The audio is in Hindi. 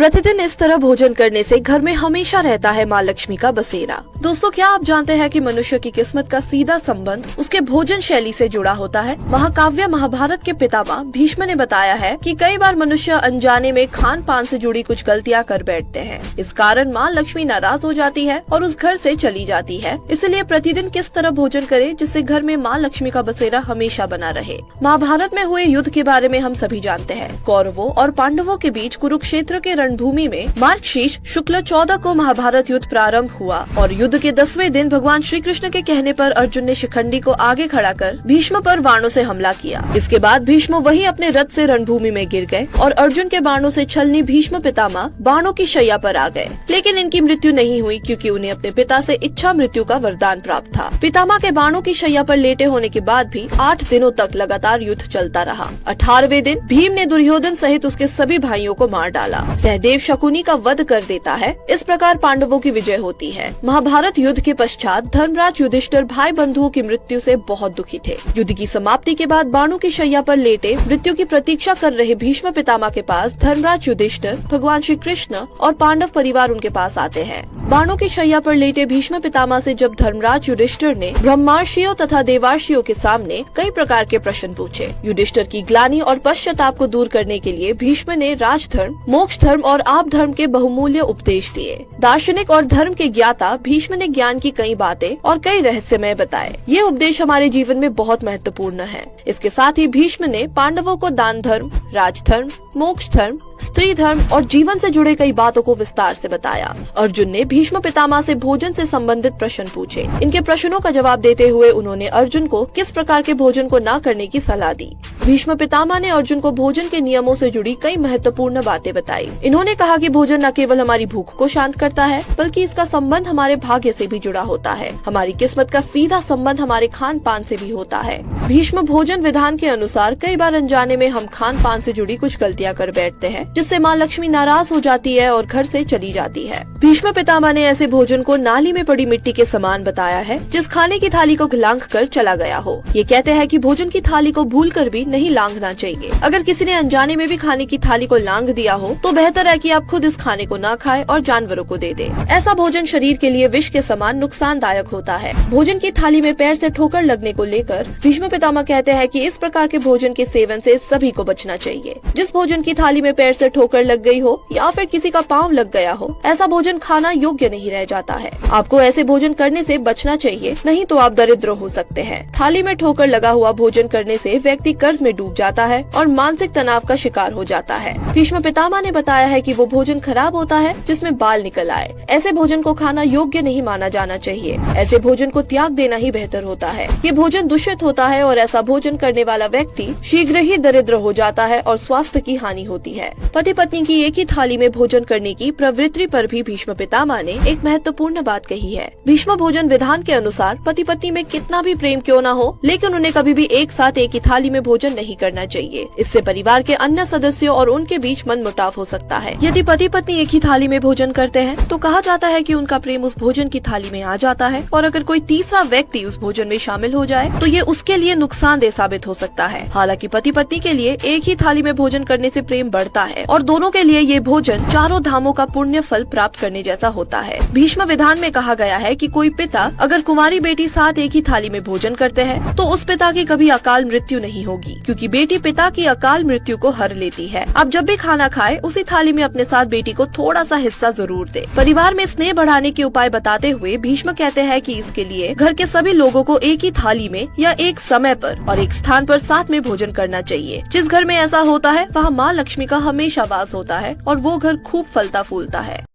प्रतिदिन इस तरह भोजन करने से घर में हमेशा रहता है माँ लक्ष्मी का बसेरा। दोस्तों, क्या आप जानते हैं कि मनुष्य की किस्मत का सीधा संबंध उसके भोजन शैली से जुड़ा होता है। महाकाव्य महाभारत के पितामह भीष्म ने बताया है कि कई बार मनुष्य अनजाने में खान पान से जुड़ी कुछ गलतियाँ कर बैठते हैं। इस कारण माँ लक्ष्मी नाराज हो जाती है और उस घर से चली जाती है। इसलिए प्रतिदिन किस तरह भोजन करें जिससे घर में माँ लक्ष्मी का बसेरा हमेशा बना रहे। महाभारत में हुए युद्ध के बारे में हम सभी जानते हैं। कौरवों और पांडवों के बीच कुरुक्षेत्र के रणभूमि में मार्गशीर्ष शुक्ल 14 को महाभारत युद्ध प्रारंभ हुआ और युद्ध के 10वें दिन भगवान श्री कृष्ण के कहने पर अर्जुन ने शिखंडी को आगे खड़ा कर भीष्म पर बाणों से हमला किया। इसके बाद भीष्म वही अपने रथ से रणभूमि में गिर गए और अर्जुन के बाणों से छलनी भीष्म पितामह बाणों की शैया पर आ गए, लेकिन इनकी मृत्यु नहीं हुई क्योंकि उन्हें अपने पिता से इच्छा मृत्यु का वरदान प्राप्त था। पितामह के बाणों की शैया पर लेटे होने के बाद भी 8 दिनों तक लगातार युद्ध चलता रहा। 18वें दिन भीम ने दुर्योधन सहित उसके सभी भाइयों को मार डाला। सहदेव शकुनी का वध कर देता है। इस प्रकार पांडवों की विजय होती है। महाभारत युद्ध के पश्चात धर्मराज युधिष्ठिर भाई बंधुओं की मृत्यु से बहुत दुखी थे। युद्ध की समाप्ति के बाद बाणों की शैया पर लेटे मृत्यु की प्रतीक्षा कर रहे भीष्म पितामह के पास धर्मराज युधिष्ठिर, भगवान श्री कृष्ण और पांडव परिवार उनके पास आते हैं। बाणों की शैया पर लेटे भीष्म पितामह से जब धर्मराज युधिष्ठिर ने ब्रह्मार्षियों तथा देवार्षियों के सामने कई प्रकार के प्रश्न पूछे। युधिष्ठिर की ग्लानि और पश्चाताप को दूर करने के लिए भीष्म ने राजधर्म, मोक्ष धर्म और आप धर्म के बहुमूल्य उपदेश दिए। दार्शनिक और धर्म के ज्ञाता भीष्म ने ज्ञान की कई बातें और कई रहस्यमय बताए। ये उपदेश हमारे जीवन में बहुत महत्वपूर्ण है। इसके साथ ही भीष्म ने पांडवों को दान धर्म, राजधर्म, मोक्ष धर्म, स्त्री धर्म और जीवन से जुड़े कई बातों को विस्तार से बताया। अर्जुन ने भीष्म पितामह से भोजन से संबंधित प्रश्न पूछे। इनके प्रश्नों का जवाब देते हुए उन्होंने अर्जुन को किस प्रकार के भोजन को न करने की सलाह दी। भीष्म पितामह ने अर्जुन को भोजन के नियमों से जुड़ी कई महत्वपूर्ण बातें बताई। इन्होंने कहा कि भोजन न केवल हमारी भूख को शांत करता है, बल्कि इसका संबंध हमारे भाग्य से भी जुड़ा होता है। हमारी किस्मत का सीधा संबंध हमारे खान पान से भी होता है। भीष्म भोजन विधान के अनुसार कई बार अनजाने में हम खान पान से जुड़ी कुछ गलतियाँ कर बैठते हैं, जिससे माँ लक्ष्मी नाराज हो जाती है और घर से चली जाती है। भीष्म पितामह ने ऐसे भोजन को नाली में पड़ी मिट्टी के समान बताया है, जिस खाने की थाली को लांघ कर चला गया हो। ये कहते हैं कि भोजन की थाली को भूलकर भी नहीं लांघना चाहिए। अगर किसी ने अनजाने में भी खाने की थाली को लांघ दिया हो तो बेहतर है कि आप खुद इस खाने को ना खाएं और जानवरों को दे दें। ऐसा भोजन शरीर के लिए विष के समान नुकसानदायक होता है। भोजन की थाली में पैर से ठोकर लगने को लेकर भीष्म पितामह कहते हैं कि इस प्रकार के भोजन के सेवन से सभी को बचना चाहिए। जिस भोजन की थाली में पैर से ठोकर लग गई हो या फिर किसी का पाँव लग गया हो, ऐसा भोजन खाना योग्य नहीं रह जाता है। आपको ऐसे भोजन करने से बचना चाहिए, नहीं तो आप दरिद्र हो सकते हैं। थाली में ठोकर लगा हुआ भोजन करने से व्यक्ति कर्ज में डूब जाता है और मानसिक तनाव का शिकार हो जाता है। भीष्म पितामह ने बताया है कि वो भोजन खराब होता है जिसमें बाल निकल आए। ऐसे भोजन को खाना योग्य नहीं माना जाना चाहिए। ऐसे भोजन को त्याग देना ही बेहतर होता है। ये भोजन दूषित होता है और ऐसा भोजन करने वाला व्यक्ति शीघ्र ही दरिद्र हो जाता है और स्वास्थ्य की हानि होती है। पति पत्नी की एक ही थाली में भोजन करने की प्रवृत्ति पर भी भीष्म पितामह ने एक महत्वपूर्ण बात कही है। भीष्म भोजन विधान के अनुसार पति पत्नी में कितना भी प्रेम क्यों न हो, लेकिन उन्हें कभी भी एक साथ एक ही थाली में भोजन नहीं करना चाहिए। इससे परिवार के अन्य सदस्यों और उनके बीच मनमुटाव हो सकता है। यदि पति पत्नी एक ही थाली में भोजन करते हैं तो कहा जाता है कि उनका प्रेम उस भोजन की थाली में आ जाता है, और अगर कोई तीसरा व्यक्ति उस भोजन में शामिल हो जाए तो ये उसके लिए नुकसानदेह साबित हो सकता है। हालांकि पति पत्नी के लिए एक ही थाली में भोजन करने से प्रेम बढ़ता है और दोनों के लिए ये भोजन चारों धामों का पुण्य फल प्राप्त करने जैसा होता है। भीष्म विधान में कहा गया है कि कोई पिता अगर कुंवारी बेटी साथ एक ही थाली में भोजन करते हैं तो उस पिता की कभी अकाल मृत्यु नहीं होगी, क्योंकि बेटी पिता की अकाल मृत्यु को हर लेती है। आप जब भी खाना खाए उसी थाली में अपने साथ बेटी को थोड़ा सा हिस्सा जरूर दे। परिवार में स्नेह बढ़ाने के उपाय बताते हुए भीष्म कहते हैं कि इसके लिए घर के सभी लोगों को एक ही थाली में या एक समय पर और एक स्थान पर साथ में भोजन करना चाहिए। जिस घर में ऐसा होता है वहाँ माँ लक्ष्मी का हमेशा वास होता है और वो घर खूब फलता फूलता है।